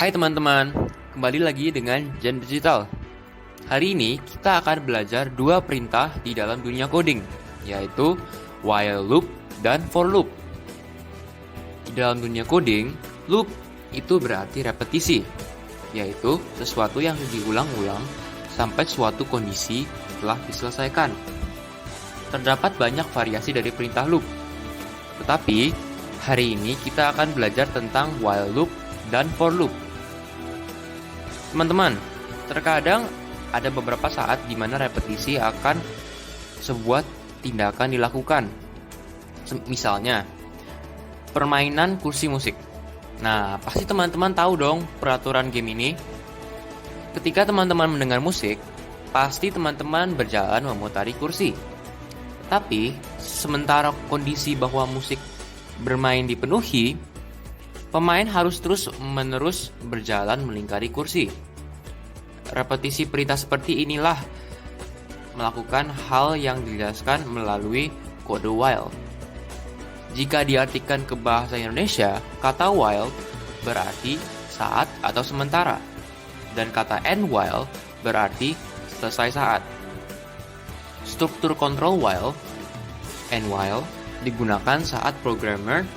Hai teman-teman, kembali lagi dengan Gen Digital. Hari ini kita akan belajar dua perintah di dalam dunia coding, yaitu while loop dan for loop. Di dalam dunia coding, loop itu berarti repetisi, yaitu sesuatu yang diulang-ulang sampai suatu kondisi telah diselesaikan. Terdapat banyak variasi dari perintah loop, tetapi hari ini kita akan belajar tentang while loop dan for loop. Teman-teman, terkadang ada beberapa saat di mana repetisi akan sebuah tindakan dilakukan. Misalnya, permainan kursi musik. Nah, pasti teman-teman tahu dong peraturan game ini. Ketika teman-teman mendengar musik, pasti teman-teman berjalan memutari kursi. Tapi, sementara kondisi bahwa musik bermain dipenuhi, pemain harus terus-menerus berjalan melingkari kursi. Repetisi perintah seperti inilah melakukan hal yang dijelaskan melalui kode while. Jika diartikan ke bahasa Indonesia, kata while berarti saat atau sementara, dan kata end while berarti selesai saat. Struktur kontrol while, end while, digunakan saat programmer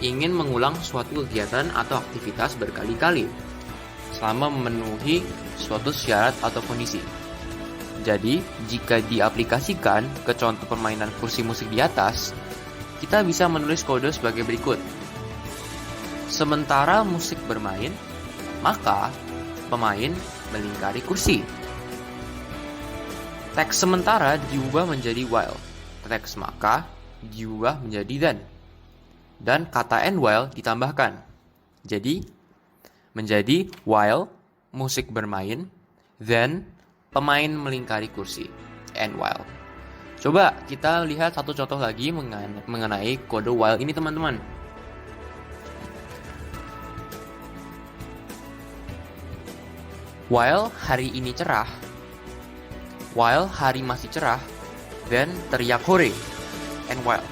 ingin mengulang suatu kegiatan atau aktivitas berkali-kali selama memenuhi suatu syarat atau kondisi. Jadi, jika diaplikasikan ke contoh permainan kursi musik di atas, kita bisa menulis kode sebagai berikut. Sementara musik bermain, maka pemain melingkari kursi. Teks sementara diubah menjadi while. Teks maka diubah menjadi then. Dan kata end while ditambahkan. Jadi, menjadi while musik bermain, then pemain melingkari kursi, end while. Coba kita lihat satu contoh lagi mengenai kode while ini, teman-teman. While hari ini cerah, while hari masih cerah, then teriak hore, end while.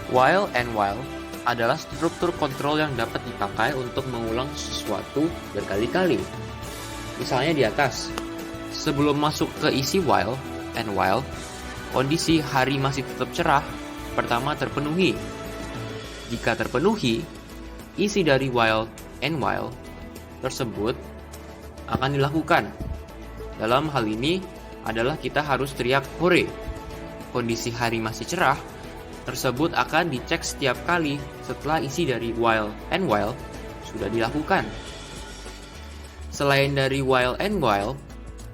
While and while adalah struktur kontrol yang dapat dipakai untuk mengulang sesuatu berkali-kali. Misalnya di atas, sebelum masuk ke isi while and while, kondisi hari masih tetap cerah pertama terpenuhi. Jika terpenuhi, isi dari while and while tersebut akan dilakukan. Dalam hal ini adalah kita harus teriak hore. Kondisi hari masih cerah tersebut akan dicek setiap kali setelah isi dari while and while sudah dilakukan. Selain dari while and while,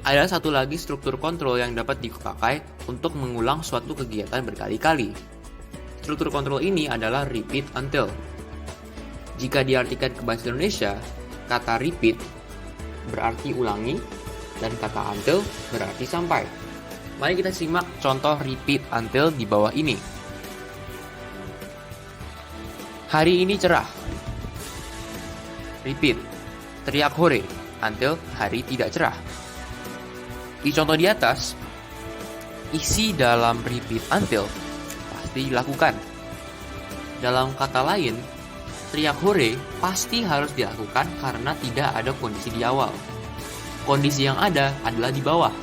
ada satu lagi struktur kontrol yang dapat dipakai untuk mengulang suatu kegiatan berkali-kali. Struktur kontrol ini adalah repeat until. Jika diartikan ke bahasa Indonesia, kata repeat berarti ulangi dan kata until berarti sampai. Mari kita simak contoh repeat until di bawah ini. Hari ini cerah. Repeat. Teriak hore until hari tidak cerah. Di contoh di atas, isi dalam repeat until pasti dilakukan. Dalam kata lain, teriak hore pasti harus dilakukan karena tidak ada kondisi di awal. Kondisi yang ada adalah di bawah,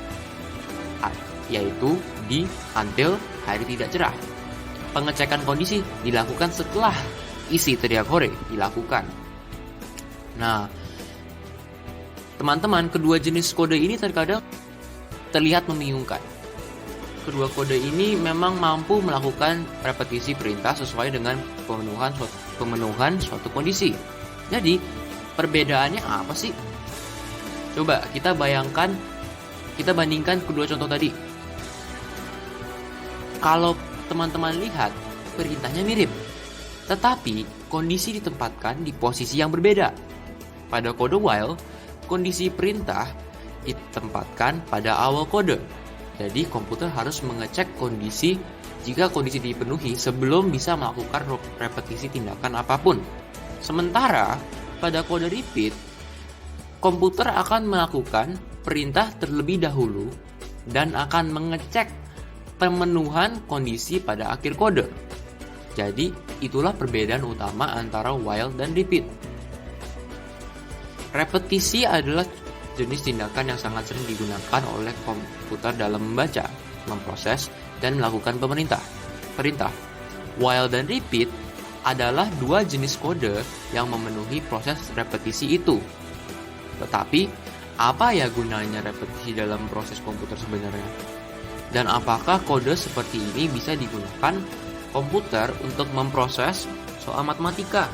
yaitu di until hari tidak cerah. Pengecekan kondisi dilakukan setelah isi teriak hore dilakukan. Nah, teman-teman, kedua jenis kode ini terkadang terlihat membingungkan. Kedua kode ini memang mampu melakukan repetisi perintah sesuai dengan pemenuhan suatu kondisi. Jadi, perbedaannya apa sih? Coba kita bandingkan kedua contoh tadi. Kalau teman-teman lihat, perintahnya mirip, tetapi kondisi ditempatkan di posisi yang berbeda. Pada kode while, kondisi perintah ditempatkan pada awal kode. Jadi komputer harus mengecek kondisi jika kondisi dipenuhi sebelum bisa melakukan repetisi tindakan apapun. Sementara pada kode repeat, komputer akan melakukan perintah terlebih dahulu dan akan mengecek pemenuhan kondisi pada akhir kode. Jadi, itulah perbedaan utama antara while dan repeat. Repetisi adalah jenis tindakan yang sangat sering digunakan oleh komputer dalam membaca, memproses, dan melakukan perintah. While dan repeat adalah dua jenis kode yang memenuhi proses repetisi itu. Tetapi, apa ya gunanya repetisi dalam proses komputer sebenarnya? Dan apakah kode seperti ini bisa digunakan komputer untuk memproses soal matematika?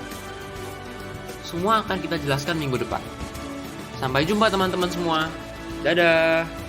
Semua akan kita jelaskan minggu depan. Sampai jumpa teman-teman semua. Dadah!